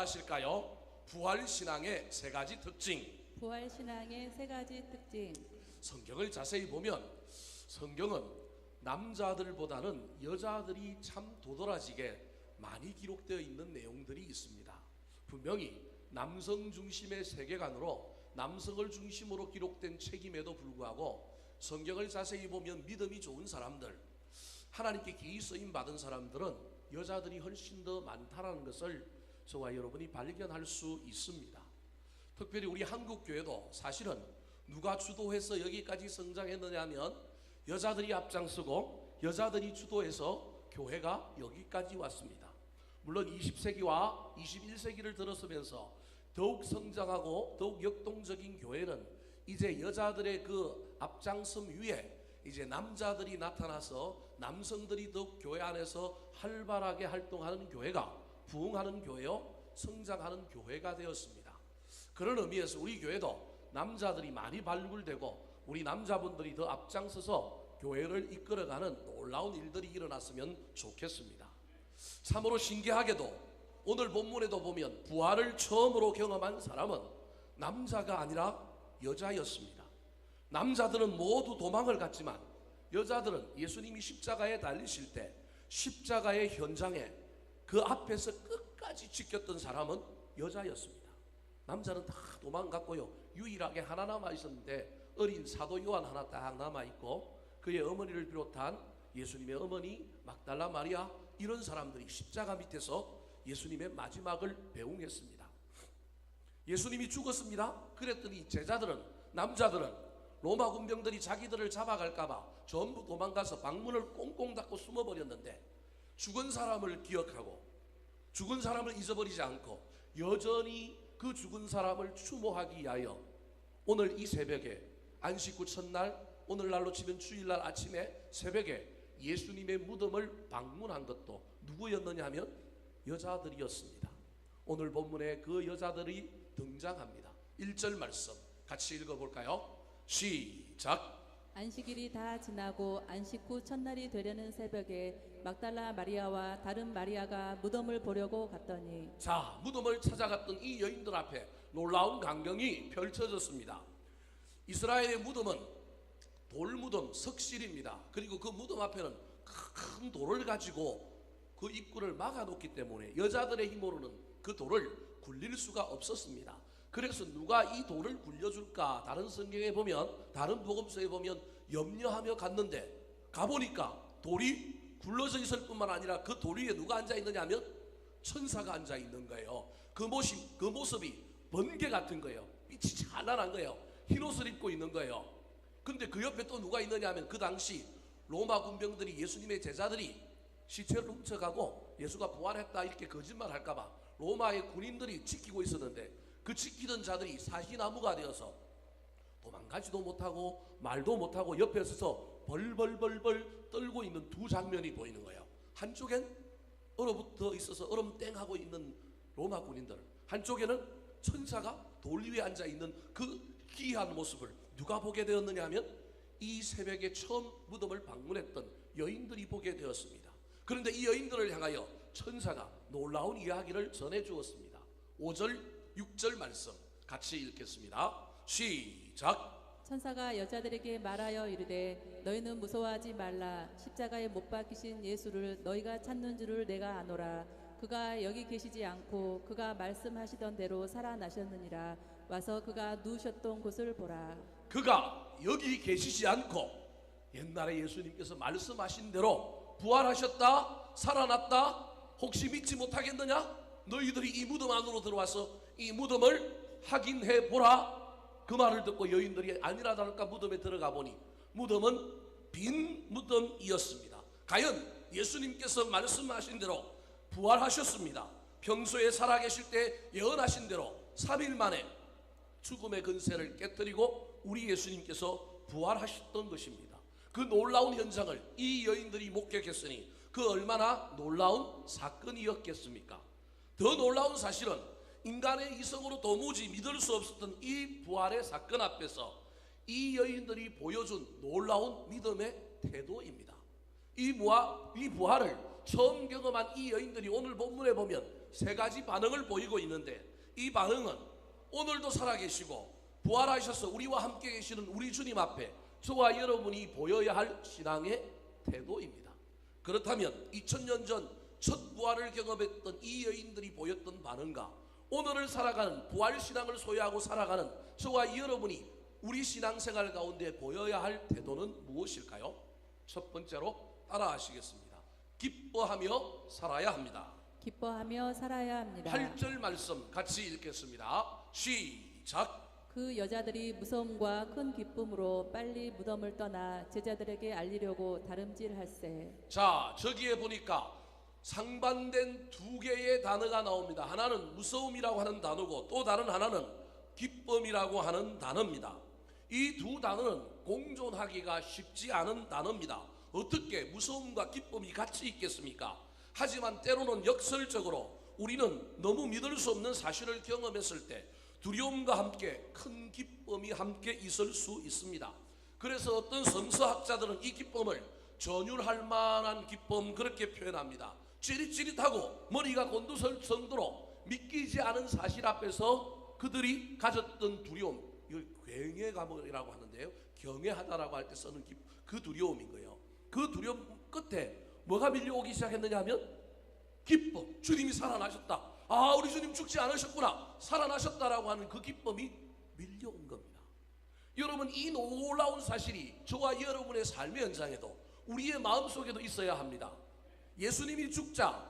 아실까요? 부활신앙의 세 가지 특징. 부활신앙의 세 가지 특징. 성경을 자세히 보면 성경은 남자들보다는 여자들이 참 도드라지게 많이 기록되어 있는 내용들이 있습니다. 분명히 남성 중심의 세계관으로 남성을 중심으로 기록된 책임에도 불구하고 성경을 자세히 보면 믿음이 좋은 사람들, 하나님께 기이 쓰임 받은 사람들은 여자들이 훨씬 더 많다는 것을 저와 여러분이 발견할 수 있습니다. 특별히 우리 한국교회도 사실은 누가 주도해서 여기까지 성장했느냐 하면 여자들이 앞장서고 여자들이 주도해서 교회가 여기까지 왔습니다. 물론 20세기와 21세기를 들어서면서 더욱 성장하고 더욱 역동적인 교회는 이제 여자들의 그 앞장섬 위에 이제 남자들이 나타나서 남성들이 더욱 교회 안에서 활발하게 활동하는 교회가 부흥하는 교회요, 성장하는 교회가 되었습니다. 그런 의미에서 우리 교회도 남자들이 많이 발굴되고 우리 남자분들이 더 앞장서서 교회를 이끌어가는 놀라운 일들이 일어났으면 좋겠습니다. 참으로 신기하게도 오늘 본문에도 보면 부활을 처음으로 경험한 사람은 남자가 아니라 여자였습니다. 남자들은 모두 도망을 갔지만 여자들은 예수님이 십자가에 달리실 때 십자가의 현장에 그 앞에서 끝까지 지켰던 사람은 여자였습니다. 남자는 다 도망갔고요. 유일하게 하나 남아 있었는데 어린 사도 요한 하나 딱 남아 있고 그의 어머니를 비롯한 예수님의 어머니 막달라 마리아, 이런 사람들이 십자가 밑에서 예수님의 마지막을 배웅했습니다. 예수님이 죽었습니다. 그랬더니 제자들은, 남자들은 로마 군병들이 자기들을 잡아갈까봐 전부 도망가서 방문을 꽁꽁 닫고 숨어버렸는데 죽은 사람을 기억하고 죽은 사람을 잊어버리지 않고 여전히 그 죽은 사람을 추모하기 위하여 오늘 이 새벽에 안식 후 첫날, 오늘날로 치면 주일날 아침에 새벽에 예수님의 무덤을 방문한 것도 누구였느냐 하면 여자들이었습니다. 오늘 본문에 그 여자들이 등장합니다. 1절 말씀 같이 읽어볼까요? 시작. 안식일이 다 지나고 안식 후 첫날이 되려는 새벽에 막달라 마리아와 다른 마리아가 무덤을 보려고 갔더니, 자, 무덤을 찾아갔던 이 여인들 앞에 놀라운 광경이 펼쳐졌습니다. 이스라엘의 무덤은 돌무덤, 석실입니다. 그리고 그 무덤 앞에는 큰 돌을 가지고 그 입구를 막아놓기 때문에 여자들의 힘으로는 그 돌을 굴릴 수가 없었습니다. 그래서 누가 이 돌을 굴려줄까? 다른 성경에 보면, 다른 복음서에 보면 염려하며 갔는데 가보니까 돌이 굴러져 있을 뿐만 아니라 그 돌 위에 누가 앉아있느냐 하면 천사가 앉아있는 거예요. 그 모습이 번개 같은 거예요. 빛이 찬란한 거예요. 흰옷을 입고 있는 거예요. 근데 그 옆에 또 누가 있느냐 하면 그 당시 로마 군병들이 예수님의 제자들이 시체를 훔쳐가고 예수가 부활했다 이렇게 거짓말 할까봐 로마의 군인들이 지키고 있었는데 그 지키던 자들이 사시나무가 되어서 도망가지도 못하고 말도 못하고 옆에 서서 벌벌벌벌 떨고 있는 두 장면이 보이는 거예요. 한쪽엔 얼어붙어 있어서 얼음땡하고 있는 로마 군인들, 한쪽에는 천사가 돌 위에 앉아있는 그 기이한 모습을 누가 보게 되었느냐 하면 이 새벽에 처음 무덤을 방문했던 여인들이 보게 되었습니다. 그런데 이 여인들을 향하여 천사가 놀라운 이야기를 전해주었습니다. 5절 6절 말씀 같이 읽겠습니다. 시작. 천사가 여자들에게 말하여 이르되 너희는 무서워하지 말라. 십자가에 못 박히신 예수를 너희가 찾는 줄을 내가 아노라. 그가 여기 계시지 않고 그가 말씀하시던 대로 살아나셨느니라. 와서 그가 누우셨던 곳을 보라. 그가 여기 계시지 않고 옛날에 예수님께서 말씀하신 대로 부활하셨다, 살아났다, 혹시 믿지 못하겠느냐? 너희들이 이 무덤 안으로 들어와서 이 무덤을 확인해 보라. 그 말을 듣고 여인들이 아니라 다를까 무덤에 들어가 보니 무덤은 빈 무덤이었습니다. 과연 예수님께서 말씀하신 대로 부활하셨습니다. 평소에 살아계실 때 예언하신 대로 3일 만에 죽음의 근세를 깨뜨리고 우리 예수님께서 부활하셨던 것입니다. 그 놀라운 현장을 이 여인들이 목격했으니 그 얼마나 놀라운 사건이었겠습니까? 더 놀라운 사실은 인간의 이성으로 도무지 믿을 수 없었던 이 부활의 사건 앞에서 이 여인들이 보여준 놀라운 믿음의 태도입니다. 이 부활을 처음 경험한 이 여인들이 오늘 본문에 보면 세 가지 반응을 보이고 있는데, 이 반응은 오늘도 살아계시고 부활하셔서 우리와 함께 계시는 우리 주님 앞에 저와 여러분이 보여야 할 신앙의 태도입니다. 그렇다면 2000년 전 첫 부활을 경험했던 이 여인들이 보였던 반응과 오늘을 살아가는 부활신앙을 소유하고 살아가는 저와 여러분이 우리 신앙생활 가운데 보여야 할 태도는 무엇일까요? 첫 번째로 따라하시겠습니다. 기뻐하며 살아야 합니다. 기뻐하며 살아야 합니다. 8절 말씀 같이 읽겠습니다. 시작. 그 여자들이 무서움과 큰 기쁨으로 빨리 무덤을 떠나 제자들에게 알리려고 다름질할세. 자, 저기에 보니까 상반된 두 개의 단어가 나옵니다. 하나는 무서움이라고 하는 단어고 또 다른 하나는 기쁨이라고 하는 단어입니다. 이 두 단어는 공존하기가 쉽지 않은 단어입니다. 어떻게 무서움과 기쁨이 같이 있겠습니까? 하지만 때로는 역설적으로 우리는 너무 믿을 수 없는 사실을 경험했을 때 두려움과 함께 큰 기쁨이 함께 있을 수 있습니다. 그래서 어떤 성서학자들은 이 기쁨을 전율할 만한 기쁨 그렇게 표현합니다. 찌릿찌릿하고 머리가 곤두설 정도로 믿기지 않은 사실 앞에서 그들이 가졌던 두려움, 이걸 경외감이라고 하는데요, 경외하다라고 할 때 쓰는 그 두려움인 거예요. 그 두려움 끝에 뭐가 밀려오기 시작했느냐 하면 기쁨, 주님이 살아나셨다, 아 우리 주님 죽지 않으셨구나, 살아나셨다라고 하는 그 기쁨이 밀려온 겁니다. 여러분, 이 놀라운 사실이 저와 여러분의 삶의 현장에도 우리의 마음속에도 있어야 합니다. 예수님이 죽자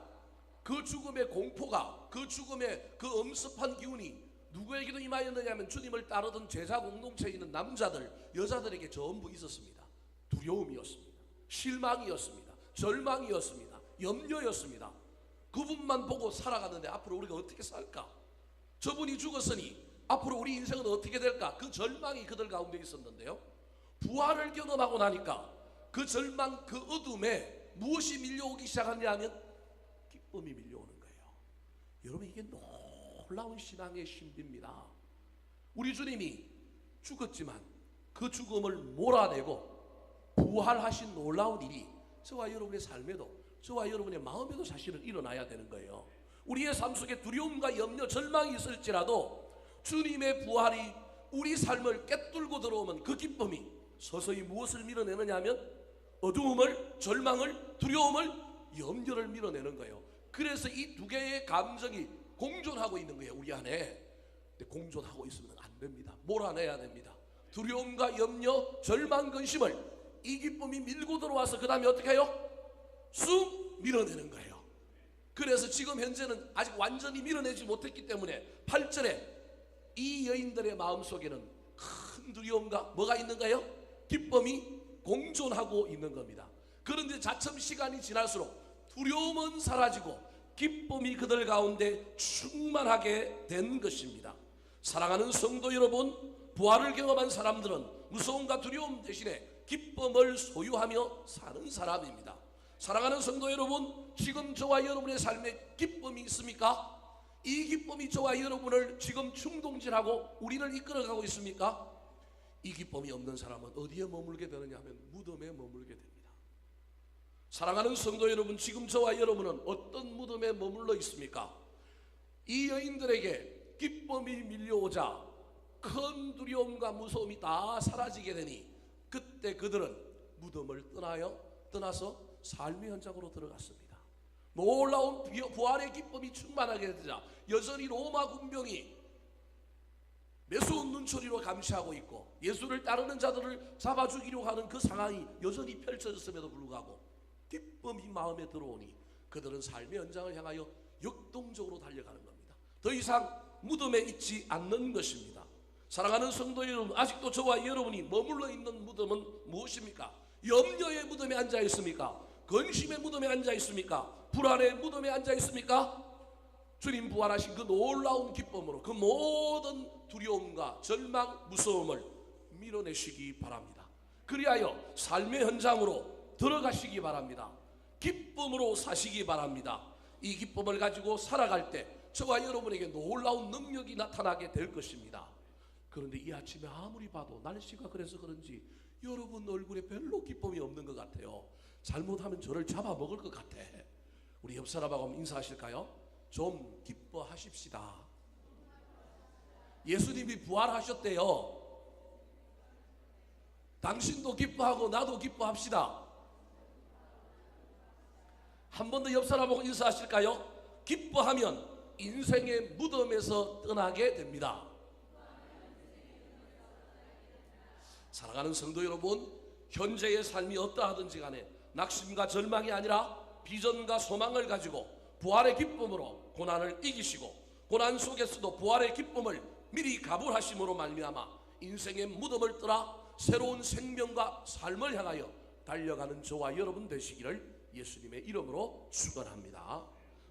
그 죽음의 공포가, 그 죽음의 그 엄습한 기운이 누구에게도 임하였느냐 하면 주님을 따르던 제자 공동체에 있는 남자들, 여자들에게 전부 있었습니다. 두려움이었습니다. 실망이었습니다. 절망이었습니다. 염려였습니다. 그분만 보고 살아갔는데 앞으로 우리가 어떻게 살까? 저분이 죽었으니 앞으로 우리 인생은 어떻게 될까? 그 절망이 그들 가운데 있었는데요, 부활을 경험하고 나니까 그 절망, 그 어둠에 무엇이 밀려오기 시작하냐 하면 기쁨이 밀려오는 거예요. 여러분, 이게 놀라운 신앙의 신비입니다. 우리 주님이 죽었지만 그 죽음을 몰아내고 부활하신 놀라운 일이 저와 여러분의 삶에도, 저와 여러분의 마음에도 사실은 일어나야 되는 거예요. 우리의 삶 속에 두려움과 염려, 절망이 있을지라도 주님의 부활이 우리 삶을 꿰뚫고 들어오면 그 기쁨이 서서히 무엇을 밀어내느냐 하면 어두움을, 절망을, 두려움을, 염려를 밀어내는 거예요. 그래서 이 두 개의 감정이 공존하고 있는 거예요, 우리 안에. 근데 공존하고 있으면 안 됩니다. 몰아내야 됩니다. 두려움과 염려, 절망, 근심을 이 기쁨이 밀고 들어와서 그 다음에 어떻게 해요? 쑥 밀어내는 거예요. 그래서 지금 현재는 아직 완전히 밀어내지 못했기 때문에 8절에 이 여인들의 마음속에는 큰 두려움과 뭐가 있는가요? 기쁨이 공존하고 있는 겁니다. 그런데 자첨 시간이 지날수록 두려움은 사라지고 기쁨이 그들 가운데 충만하게 된 것입니다. 사랑하는 성도 여러분, 부활을 경험한 사람들은 무서움과 두려움 대신에 기쁨을 소유하며 사는 사람입니다. 사랑하는 성도 여러분, 지금 저와 여러분의 삶에 기쁨이 있습니까? 이 기쁨이 저와 여러분을 지금 충동질하고 우리를 이끌어가고 있습니까? 이 기쁨이 없는 사람은 어디에 머물게 되느냐 하면 무덤에 머물게 됩니다. 사랑하는 성도 여러분, 지금 저와 여러분은 어떤 무덤에 머물러 있습니까? 이 여인들에게 기쁨이 밀려오자 큰 두려움과 무서움이 다 사라지게 되니 그때 그들은 무덤을 떠나서 삶의 현장으로 들어갔습니다. 놀라운 부활의 기쁨이 충만하게 되자 여전히 로마 군병이 매서운 눈초리로 감시하고 있고 예수를 따르는 자들을 잡아 죽이려고 하는 그 상황이 여전히 펼쳐졌음에도 불구하고 기쁨이 마음에 들어오니 그들은 삶의 현장을 향하여 역동적으로 달려가는 겁니다. 더 이상 무덤에 있지 않는 것입니다. 사랑하는 성도 여러분, 아직도 저와 여러분이 머물러 있는 무덤은 무엇입니까? 염려의 무덤에 앉아 있습니까? 근심의 무덤에 앉아 있습니까? 불안의 무덤에 앉아 있습니까? 주님 부활하신 그 놀라운 기쁨으로 그 모든 두려움과 절망, 무서움을 밀어내시기 바랍니다. 그리하여 삶의 현장으로 들어가시기 바랍니다. 기쁨으로 사시기 바랍니다. 이 기쁨을 가지고 살아갈 때 저와 여러분에게 놀라운 능력이 나타나게 될 것입니다. 그런데 이 아침에 아무리 봐도 날씨가 그래서 그런지 여러분 얼굴에 별로 기쁨이 없는 것 같아요. 잘못하면 저를 잡아먹을 것 같아. 우리 옆 사람하고 한번 인사하실까요? 좀 기뻐하십시다. 예수님이 부활하셨대요. 당신도 기뻐하고 나도 기뻐합시다. 한 번 더 옆 사람 보고 인사하실까요? 기뻐하면 인생의 무덤에서 떠나게 됩니다. 사랑하는 성도 여러분, 현재의 삶이 어떠하든지 간에 낙심과 절망이 아니라 비전과 소망을 가지고 부활의 기쁨으로 고난을 이기시고 고난 속에서도 부활의 기쁨을 미리 가불하심으로 말미암아 인생의 무덤을 떠나 새로운 생명과 삶을 향하여 달려가는 저와 여러분 되시기를 예수님의 이름으로 축원합니다.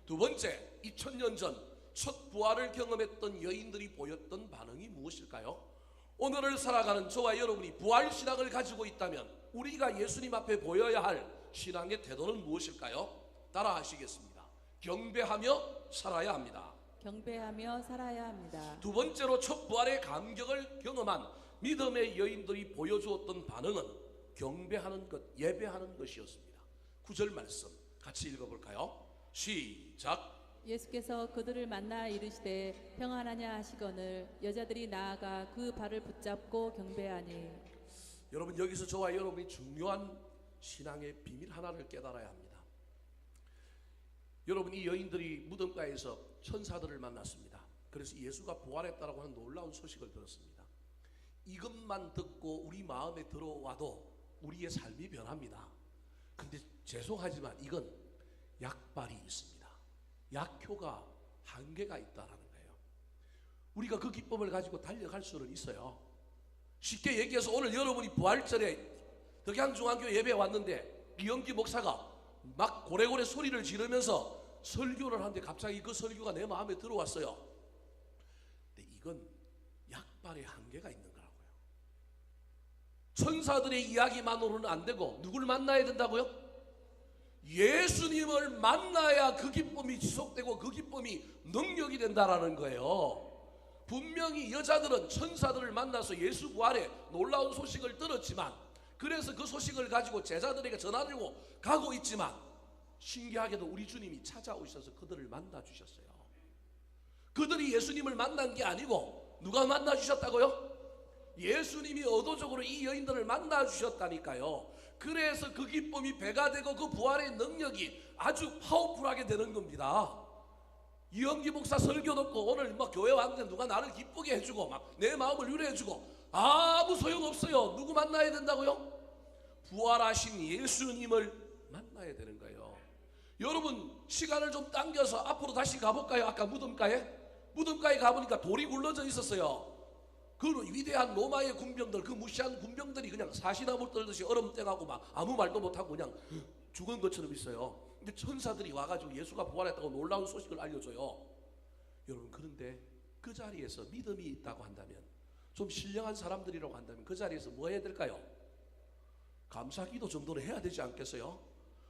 두 번째, 2000년 전 첫 부활을 경험했던 여인들이 보였던 반응이 무엇일까요? 오늘을 살아가는 저와 여러분이 부활 신앙을 가지고 있다면 우리가 예수님 앞에 보여야 할 신앙의 태도는 무엇일까요? 따라 하시겠습니다. 경배하며 살아야 합니다. 경배하며 살아야 합니다. 두 번째로 첫 부활의 감격을 경험한 믿음의 여인들이 보여주었던 반응은 경배하는 것, 예배하는 것이었습니다. 9절 말씀 같이 읽어볼까요? 시작. 예수께서 그들을 만나 이르시되 평안하냐 하시거늘 여자들이 나아가 그 발을 붙잡고 경배하니. 여러분, 여기서 저와 여러분이 중요한 신앙의 비밀 하나를 깨달아야 합니다. 여러분, 이 여인들이 무덤가에서 천사들을 만났습니다. 그래서 예수가 부활했다라고 하는 놀라운 소식을 들었습니다. 이것만 듣고 우리 마음에 들어와도 우리의 삶이 변합니다. 근데 죄송하지만 이건 약발이 있습니다. 약효가 한계가 있다라는 거예요. 우리가 그 기쁨을 가지고 달려갈 수는 있어요. 쉽게 얘기해서 오늘 여러분이 부활절에 덕양중앙교회 예배에 왔는데 이영기 목사가 막 고래고래 소리를 지르면서 설교를 하는데 갑자기 그 설교가 내 마음에 들어왔어요. 근데 이건 약발의 한계가 있는 거라고요. 천사들의 이야기만으로는 안 되고 누굴 만나야 된다고요? 예수님을 만나야 그 기쁨이 지속되고 그 기쁨이 능력이 된다라는 거예요. 분명히 여자들은 천사들을 만나서 예수 부활의 놀라운 소식을 들었지만, 그래서 그 소식을 가지고 제자들에게 전하려고 가고 있지만, 신기하게도 우리 주님이 찾아오셔서 그들을 만나 주셨어요. 그들이 예수님을 만난 게 아니고 누가 만나 주셨다고요? 예수님이 의도적으로 이 여인들을 만나 주셨다니까요. 그래서 그 기쁨이 배가 되고 그 부활의 능력이 아주 파워풀하게 되는 겁니다. 이영기 목사 설교 듣고 오늘 막 교회 왔는데 누가 나를 기쁘게 해주고 막 내 마음을 유래해주고 아무 소용없어요. 누구 만나야 된다고요? 부활하신 예수님을 만나야 되는 거예요. 여러분, 시간을 좀 당겨서 앞으로 다시 가볼까요? 아까 무덤가에 가보니까 돌이 굴러져 있었어요. 그 위대한 로마의 군병들, 그 무시한 군병들이 그냥 사시나무 떨듯이 얼음땡하고 막 아무 말도 못하고 그냥 죽은 것처럼 있어요. 근데 천사들이 와가지고 예수가 부활했다고 놀라운 소식을 알려줘요. 여러분, 그런데 그 자리에서 믿음이 있다고 한다면, 좀 신령한 사람들이라고 한다면 그 자리에서 뭐 해야 될까요? 감사기도 정도는 해야 되지 않겠어요?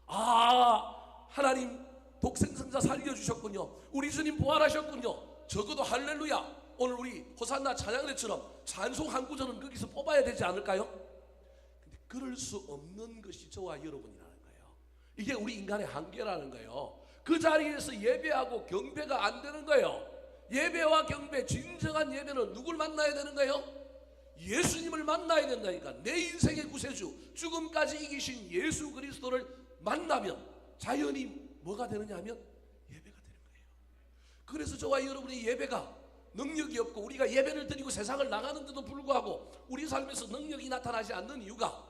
아, 하나님 독생성자 살려주셨군요. 우리 주님 부활하셨군요. 적어도 할렐루야, 오늘 우리 호산나 찬양대처럼 찬송 한 구절은 거기서 뽑아야 되지 않을까요? 근데 그럴 수 없는 것이 저와 여러분이라는 거예요. 이게 우리 인간의 한계라는 거예요. 그 자리에서 예배하고 경배가 안 되는 거예요. 예배와 경배, 진정한 예배는 누굴 만나야 되는 거예요? 예수님을 만나야 된다니까. 내 인생의 구세주, 죽음까지 이기신 예수 그리스도를 만나면 자연히 뭐가 되느냐 하면 예배가 되는 거예요. 그래서 저와 여러분의 예배가 능력이 없고 우리가 예배를 드리고 세상을 나가는데도 불구하고 우리 삶에서 능력이 나타나지 않는 이유가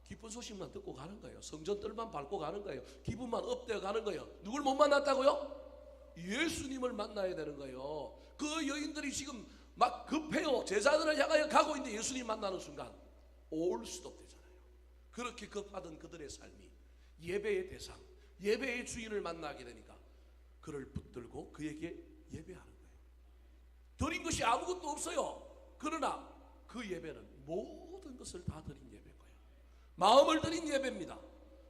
기쁜 소식만 듣고 가는 거예요. 성전들만 밟고 가는 거예요. 기분만 업되어 가는 거예요. 누굴 못 만났다고요? 예수님을 만나야 되는 거예요. 그 여인들이 지금 막 급해요. 제자들을 향하여 가고 있는데 예수님 만나는 순간 올 수도 없대잖아요. 그렇게 급하던 그들의 삶이 예배의 대상, 예배의 주인을 만나게 되니까 그를 붙들고 그에게 예배하는 거예요. 드린 것이 아무것도 없어요. 그러나 그 예배는 모든 것을 다 드린 예배인 거예요. 마음을 드린 예배입니다.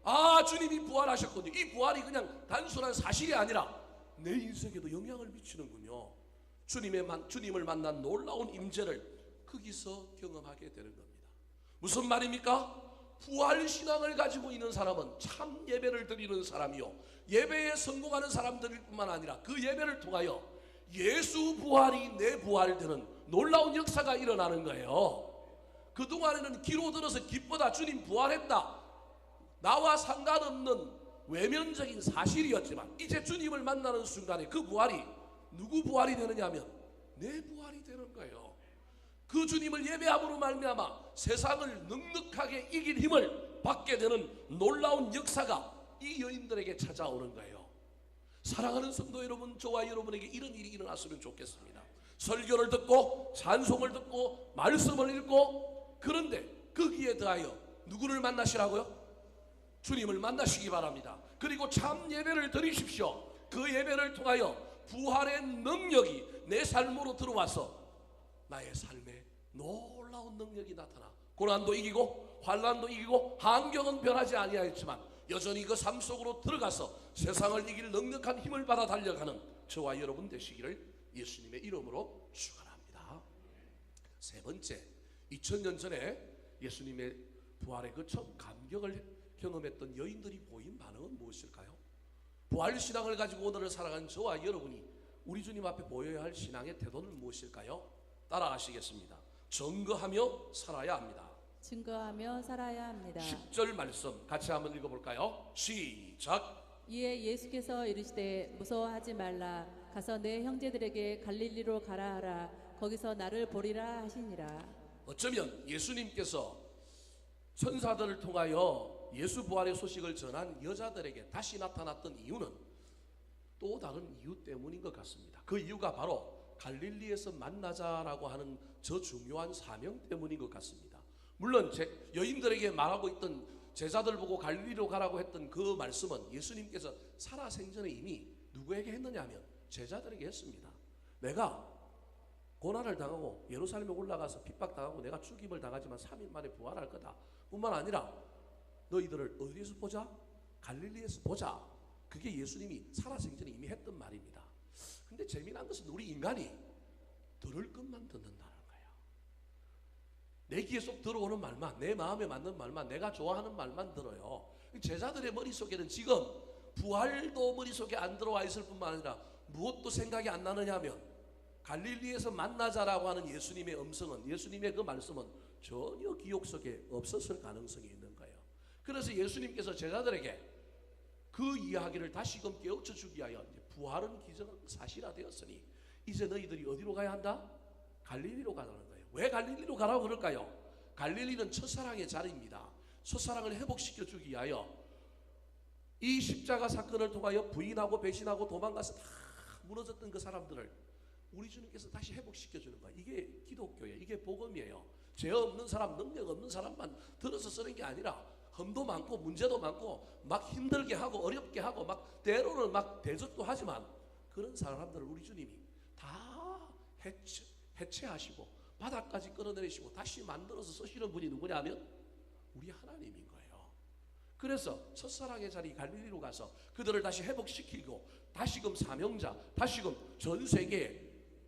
아, 주님이 부활하셨군요. 이 부활이 그냥 단순한 사실이 아니라 내 인생에도 영향을 미치는군요. 주님을 만난 놀라운 임재를 거기서 경험하게 되는 겁니다. 무슨 말입니까? 부활 신앙을 가지고 있는 사람은 참 예배를 드리는 사람이요, 예배에 성공하는 사람들뿐만 아니라 그 예배를 통하여 예수 부활이 내 부활되는 놀라운 역사가 일어나는 거예요. 그동안에는 귀로 들어서 기쁘다, 주님 부활했다, 나와 상관없는 외면적인 사실이었지만 이제 주님을 만나는 순간에 그 부활이 누구 부활이 되느냐 하면 내 부활이 되는 거예요. 그 주님을 예배함으로 말미암아 세상을 넉넉하게 이길 힘을 받게 되는 놀라운 역사가 이 여인들에게 찾아오는 거예요. 사랑하는 성도 여러분, 저와 여러분에게 이런 일이 일어났으면 좋겠습니다. 설교를 듣고 찬송을 듣고 말씀을 읽고, 그런데 거기에 더하여 누구를 만나시라고요? 주님을 만나시기 바랍니다. 그리고 참 예배를 드리십시오. 그 예배를 통하여 부활의 능력이 내 삶으로 들어와서 나의 삶에 놀라운 능력이 나타나 고난도 이기고 환난도 이기고 환경은 변하지 아니하였지만 여전히 그 삶 속으로 들어가서 세상을 이길 넉넉한 힘을 받아 달려가는 저와 여러분 되시기를 예수님의 이름으로 축원합니다. 세 번째, 2000년 전에 예수님의 부활의 그 처음 감격을 경험했던 여인들이 보인 반응은 무엇일까요? 부활신앙을 가지고 오늘을 살아가는 저와 여러분이 우리 주님 앞에 보여야 할 신앙의 태도는 무엇일까요? 따라하시겠습니다. 증거하며 살아야 합니다. 증거하며 살아야 합니다. 10절 말씀 같이 한번 읽어볼까요? 시작. 이에 예수께서 이르시되 무서워하지 말라. 가서 내 형제들에게 갈릴리로 가라 하라. 거기서 나를 보리라 하시니라. 어쩌면 예수님께서 천사들을 통하여 예수 부활의 소식을 전한 여자들에게 다시 나타났던 이유는 또 다른 이유 때문인 것 같습니다. 그 이유가 바로 갈릴리에서 만나자라고 하는 저 중요한 사명 때문인 것 같습니다. 물론 여인들에게 말하고 있던, 제자들 보고 갈릴리로 가라고 했던 그 말씀은 예수님께서 살아생전에 이미 누구에게 했느냐 하면 제자들에게 했습니다. 내가 고난을 당하고 예루살렘에 올라가서 핍박당하고 내가 죽임을 당하지만 3일 만에 부활할 거다 뿐만 아니라 너희들을 어디에서 보자? 갈릴리에서 보자. 그게 예수님이 살아생전에 이미 했던 말입니다. 근데 재미난 것은 우리 인간이 들을 것만 듣는다는 거예요. 내 귀에 쏙 들어오는 말만, 내 마음에 맞는 말만, 내가 좋아하는 말만 들어요. 제자들의 머릿속에는 지금 부활도 머릿속에 안 들어와 있을 뿐만 아니라 무엇도 생각이 안 나느냐 하면 갈릴리에서 만나자라고 하는 예수님의 음성은, 예수님의 그 말씀은 전혀 기억 속에 없었을 가능성이 있는 거예요. 그래서 예수님께서 제자들에게 그 이야기를 다시금 깨우쳐 주기 위하여 부활은 기적은 사실화되었으니 이제 너희들이 어디로 가야 한다? 갈릴리로 가라는 거예요. 왜 갈릴리로 가라고 그럴까요? 갈릴리는 첫사랑의 자리입니다. 첫사랑을 회복시켜 주기 위하여 이 십자가 사건을 통하여 부인하고 배신하고 도망가서 다 무너졌던 그 사람들을 우리 주님께서 다시 회복시켜 주는 거예요. 이게 기독교예요. 이게 복음이에요. 죄 없는 사람, 능력 없는 사람만 들어서 쓰는 게 아니라 험도 많고 문제도 많고 막 힘들게 하고 어렵게 하고 막 때로는 막 대적도 하지만 그런 사람들을 우리 주님이 다 해체하시고 바닥까지 끌어내리시고 다시 만들어서 쓰시는 분이 누구냐 하면 우리 하나님인 거예요. 그래서 첫사랑의 자리 갈릴리로 가서 그들을 다시 회복시키고 다시금 사명자, 다시금 전 세계에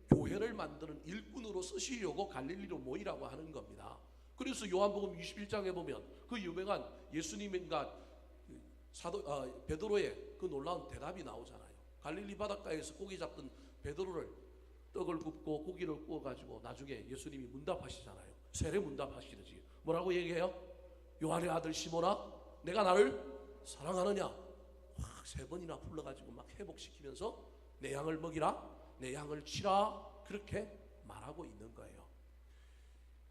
교회를 만드는 일꾼으로 쓰시려고 갈릴리로 모이라고 하는 겁니다. 그래서 요한복음 21장에 보면 그 유명한 예수님과 베드로의 그 놀라운 대답이 나오잖아요. 갈릴리 바닷가에서 고기 잡던 베드로를 떡을 굽고 고기를 구워가지고 나중에 예수님이 문답하시잖아요. 세례 문답하시듯이 뭐라고 얘기해요? 요한의 아들 시몬아, 내가 나를 사랑하느냐? 확 3번이나 불러가지고 막 회복시키면서 내 양을 먹이라, 내 양을 치라, 그렇게 말하고 있는 거예요.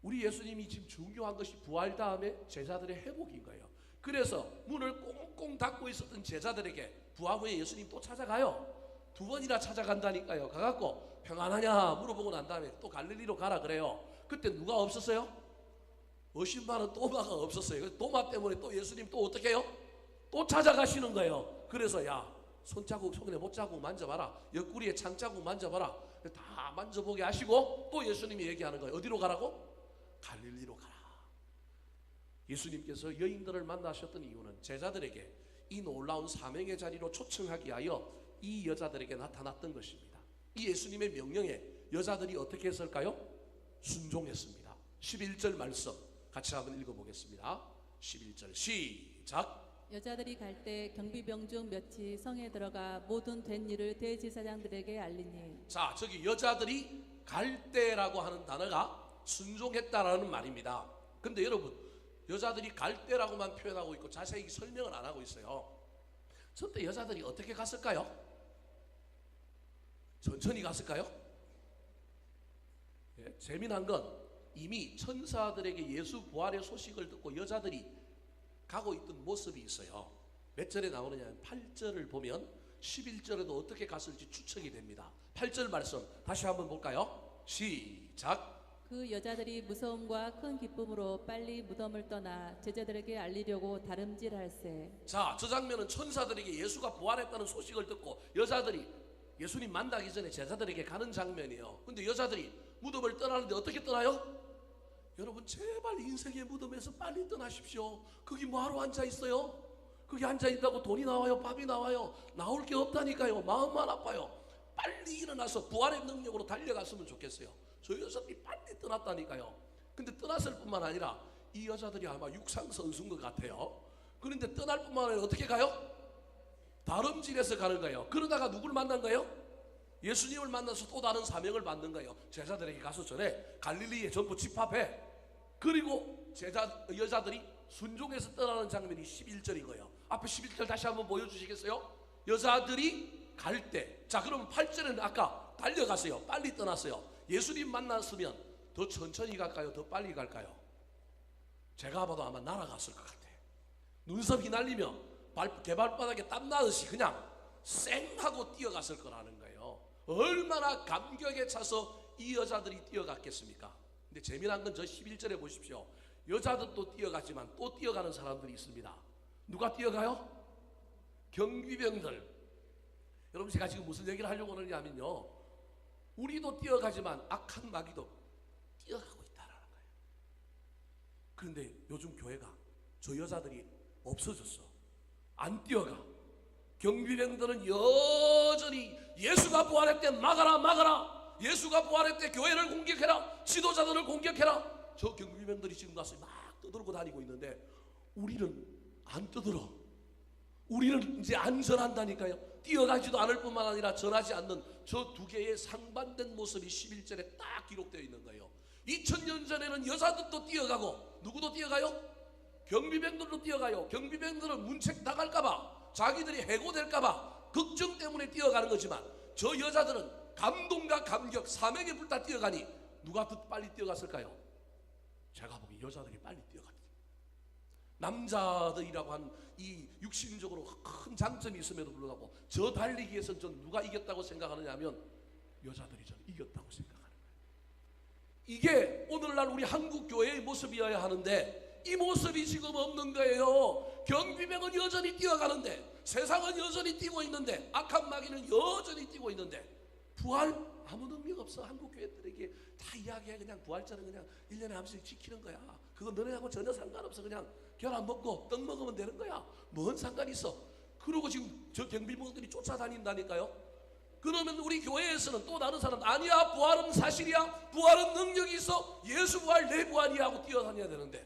우리 예수님이 지금 중요한 것이 부활 다음에 제자들의 회복인 거예요. 그래서 문을 꽁꽁 닫고 있었던 제자들에게 부활 후에 예수님 또 찾아가요. 2번이나 찾아간다니까요. 가갖고 평안하냐 물어보고 난 다음에 또 갈릴리로 가라 그래요. 그때 누가 없었어요? 의심받는 도마가 없었어요. 도마 때문에 또 예수님 또 어떻게 해요? 또 찾아가시는 거예요. 그래서 야, 손자국, 손에 못자국 만져봐라, 옆구리에 창자국 만져봐라, 다 만져보게 하시고 또 예수님이 얘기하는 거예요. 어디로 가라고? 갈릴리로 가라. 예수님께서 여인들을 만나셨던 이유는 제자들에게 이 놀라운 사명의 자리로 초청하기 위하여 이 여자들에게 나타났던 것입니다. 이 예수님의 명령에 여자들이 어떻게 했을까요? 순종했습니다. 11절 말씀 같이 한번 읽어보겠습니다. 11절 시작. 여자들이 갈 때 경비병 중 몇이 성에 들어가 모든 된 일을 대제사장들에게 알리니. 자, 저기 여자들이 갈 때라고 하는 단어가 순종했다라는 말입니다. 근데 여러분, 여자들이 갈 때라고만 표현하고 있고 자세히 설명을 안 하고 있어요. 저때 여자들이 어떻게 갔을까요? 천천히 갔을까요? 예, 재미난 건 이미 천사들에게 예수 부활의 소식을 듣고 여자들이 가고 있던 모습이 있어요. 몇 절에 나오느냐 하면 8절을 보면 11절에도 어떻게 갔을지 추측이 됩니다. 8절 말씀 다시 한번 볼까요? 시작. 그 여자들이 무서움과 큰 기쁨으로 빨리 무덤을 떠나 제자들에게 알리려고 다름질할세. 자, 저 장면은 천사들에게 예수가 부활했다는 소식을 듣고 여자들이 예수님 만나기 전에 제자들에게 가는 장면이에요. 근데 여자들이 무덤을 떠나는데 어떻게 떠나요? 여러분, 제발 인생의 무덤에서 빨리 떠나십시오. 거기 뭐하러 앉아 있어요? 거기 앉아 있다고 돈이 나와요? 밥이 나와요? 나올 게 없다니까요. 마음만 아파요. 빨리 일어나서 부활의 능력으로 달려갔으면 좋겠어요. 저 여자들이 빨리 떠났다니까요. 근데 떠났을 뿐만 아니라 이 여자들이 아마 육상 선수인 것 같아요. 그런데 떠날 뿐만 아니라 어떻게 가요? 다름질에서 가는 거예요. 그러다가 누굴 만난 거예요? 예수님을 만나서 또 다른 사명을 받는 거예요. 제자들에게 가서 전에 갈릴리에 전부 집합해. 그리고 여자들이 순종해서 떠나는 장면이 11절인 거예요. 앞에 11절 다시 한번 보여주시겠어요? 여자들이 갈 때. 자, 그러면 8절에는 아까 달려갔어요. 빨리 떠났어요. 예수님 만났으면 더 천천히 갈까요? 더 빨리 갈까요? 제가 봐도 아마 날아갔을 것 같아요. 눈썹 휘날리며 개발바닥에 땀나듯이 그냥 쌩 하고 뛰어갔을 거라는 거예요. 얼마나 감격에 차서 이 여자들이 뛰어갔겠습니까? 근데 재미난 건 저 11절에 보십시오. 여자들도 뛰어갔지만 또 뛰어가는 사람들이 있습니다. 누가 뛰어가요? 경비병들. 여러분, 제가 지금 무슨 얘기를 하려고 하느냐면요, 우리도 뛰어가지만 악한 마귀도 뛰어가고 있다라는 거예요. 그런데 요즘 교회가 저 여자들이 없어졌어. 안 뛰어가. 경비병들은 여전히 예수가 부활했대 막아라 막아라, 예수가 부활했대 교회를 공격해라, 지도자들을 공격해라. 저 경비병들이 지금 가서 막 떠들고 다니고 있는데 우리는 안 떠들어. 우리는 이제 안 전한다니까요. 뛰어가지도 않을 뿐만 아니라 전하지 않는 저 두 개의 상반된 모습이 11절에 딱 기록되어 있는 거예요. 2000년 전에는 여자들도 뛰어가고 누구도 뛰어가요? 경비병들도 뛰어가요. 경비병들은 문책 당할까봐, 자기들이 해고될까봐 걱정 때문에 뛰어가는 거지만 저 여자들은 감동과 감격, 사명에 불타 뛰어가니 누가 더 빨리 뛰어갔을까요? 제가 보기 여자들이 빨리 뛰어갔어요. 남자들이라고 한 이 육신적으로 큰 장점이 있음에도 불구하고 저 달리기에서 전 누가 이겼다고 생각하느냐 하면 여자들이 저는 이겼다고 생각하는 거예요. 이게 오늘날 우리 한국 교회의 모습이어야 하는데 이 모습이 지금 없는 거예요. 경비병은 여전히 뛰어가는데, 세상은 여전히 뛰고 있는데, 악한 마귀는 여전히 뛰고 있는데, 부활 아무 능력 없어. 한국 교회들에게 다 이야기해. 그냥 부활절은 그냥 1년에 한 번씩 지키는 거야. 그거 너네하고 전혀 상관없어. 그냥 계란 먹고 떡 먹으면 되는 거야. 뭔 상관이 있어. 그러고 지금 저 경비병들이 쫓아다닌다니까요. 그러면 우리 교회에서는 또 다른 사람, 아니야 부활은 사실이야, 부활은 능력이 있어, 예수 부활 내 부활이야 하고 뛰어다녀야 되는데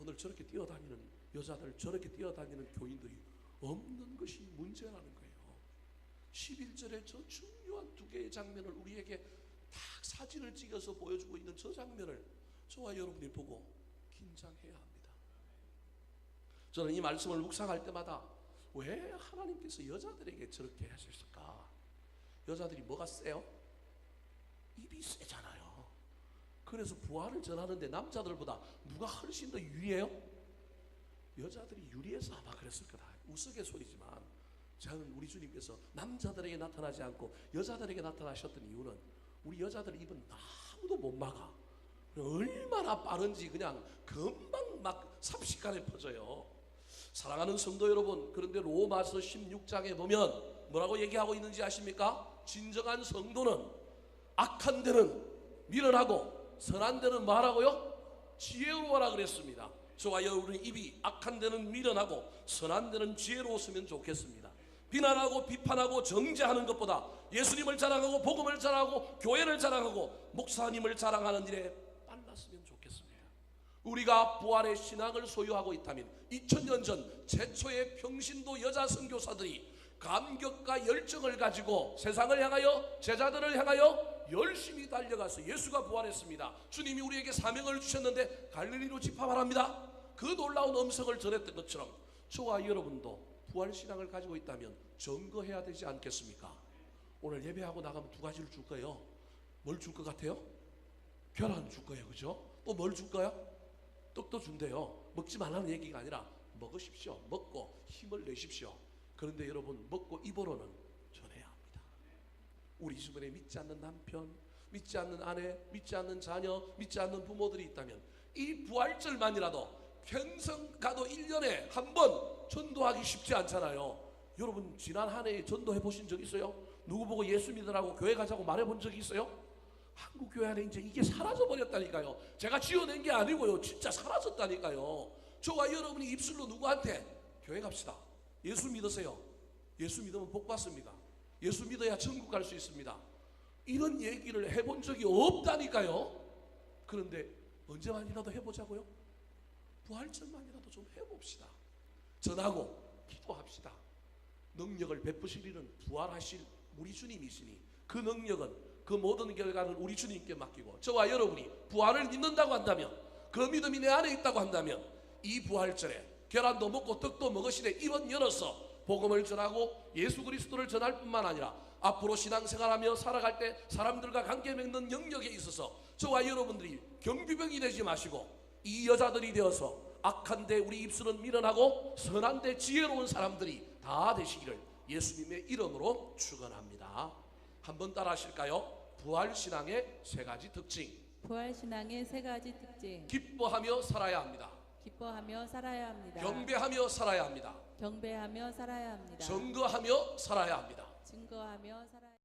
오늘 저렇게 뛰어다니는 여자들, 저렇게 뛰어다니는 교인들이 없는 것이 문제라는 거예요. 11절에 저 중요한 두 개의 장면을 우리에게 딱 사진을 찍어서 보여주고 있는 저 장면을 저와 여러분이 보고 긴장해야 합니다. 저는 이 말씀을 묵상할 때마다 왜 하나님께서 여자들에게 저렇게 하셨을까? 여자들이 뭐가 세요? 입이 세잖아요. 그래서 부활을 전하는데 남자들보다 누가 훨씬 더 유리해요? 여자들이 유리해서 아마 그랬을 거다. 우스갯소리지만 저는 우리 주님께서 남자들에게 나타나지 않고 여자들에게 나타나셨던 이유는 우리 여자들 입은 아무도 못 막아. 얼마나 빠른지 그냥 금방 막 삽시간에 퍼져요. 사랑하는 성도 여러분, 그런데 로마서 16장에 보면 뭐라고 얘기하고 있는지 아십니까? 진정한 성도는 악한 데는 미련하고 선한 데는 뭐하라고요? 지혜로워라 그랬습니다. 저와 여러분의 입이 악한 데는 미련하고 선한 데는 지혜로웠으면 좋겠습니다. 비난하고 비판하고 정죄하는 것보다 예수님을 자랑하고 복음을 자랑하고 교회를 자랑하고 목사님을 자랑하는 일에 빨랐으면 좋겠습니다. 우리가 부활의 신앙을 소유하고 있다면 2000년 전 최초의 평신도 여자 선교사들이 감격과 열정을 가지고 세상을 향하여 제자들을 향하여 열심히 달려가서 예수가 부활했습니다. 주님이 우리에게 사명을 주셨는데 갈릴리로 집합하랍니다. 그 놀라운 음성을 전했던 것처럼 저와 여러분도 부활신앙을 가지고 있다면 증거해야 되지 않겠습니까? 오늘 예배하고 나가면 두 가지를 줄 거예요. 뭘 줄 것 같아요? 계란 줄 거예요. 그죠? 또 뭘 줄 거야? 떡도 준대요. 먹지 말라는 얘기가 아니라 먹으십시오. 먹고 힘을 내십시오. 그런데 여러분, 먹고 입으로는 전해야 합니다. 우리 주변에 믿지 않는 남편, 믿지 않는 아내, 믿지 않는 자녀, 믿지 않는 부모들이 있다면 이 부활절만이라도 평생 가도 1년에 한 번 전도하기 쉽지 않잖아요. 여러분, 지난 한 해에 전도해 보신 적 있어요? 누구 보고 예수 믿으라고 교회 가자고 말해 본 적이 있어요? 한국 교회 안에 이제 이게 사라져 버렸다니까요. 제가 지어낸 게 아니고요, 진짜 사라졌다니까요. 저와 여러분이 입술로 누구한테 교회 갑시다, 예수 믿으세요, 예수 믿으면 복 받습니다, 예수 믿어야 천국 갈 수 있습니다, 이런 얘기를 해본 적이 없다니까요. 그런데 언제만이라도 해보자고요. 부활절만이라도 좀 해봅시다. 전하고 기도합시다. 능력을 베푸시리는 부활하실 우리 주님이시니 그 능력은, 그 모든 결과는 우리 주님께 맡기고, 저와 여러분이 부활을 믿는다고 한다면, 그 믿음이 내 안에 있다고 한다면, 이 부활절에 계란도 먹고 떡도 먹으시되 입은 열어서 복음을 전하고 예수 그리스도를 전할 뿐만 아니라 앞으로 신앙생활하며 살아갈 때 사람들과 관계 맺는 영역에 있어서 저와 여러분들이 경비병이 되지 마시고 이 여자들이 되어서 악한데 우리 입술은 미련하고 선한데 지혜로운 사람들이 다 되시기를 예수님의 이름으로 축원합니다. 한번 따라 하실까요? 부활신앙의 세 가지 특징. 부활신앙의 세 가지 특징. 기뻐하며 살아야 합니다. 기뻐하며 살아야 합니다. 경배하며 살아야 합니다. 경배하며 살아야 합니다. 증거하며 살아야 합니다. 증거하며 살아야 합니다.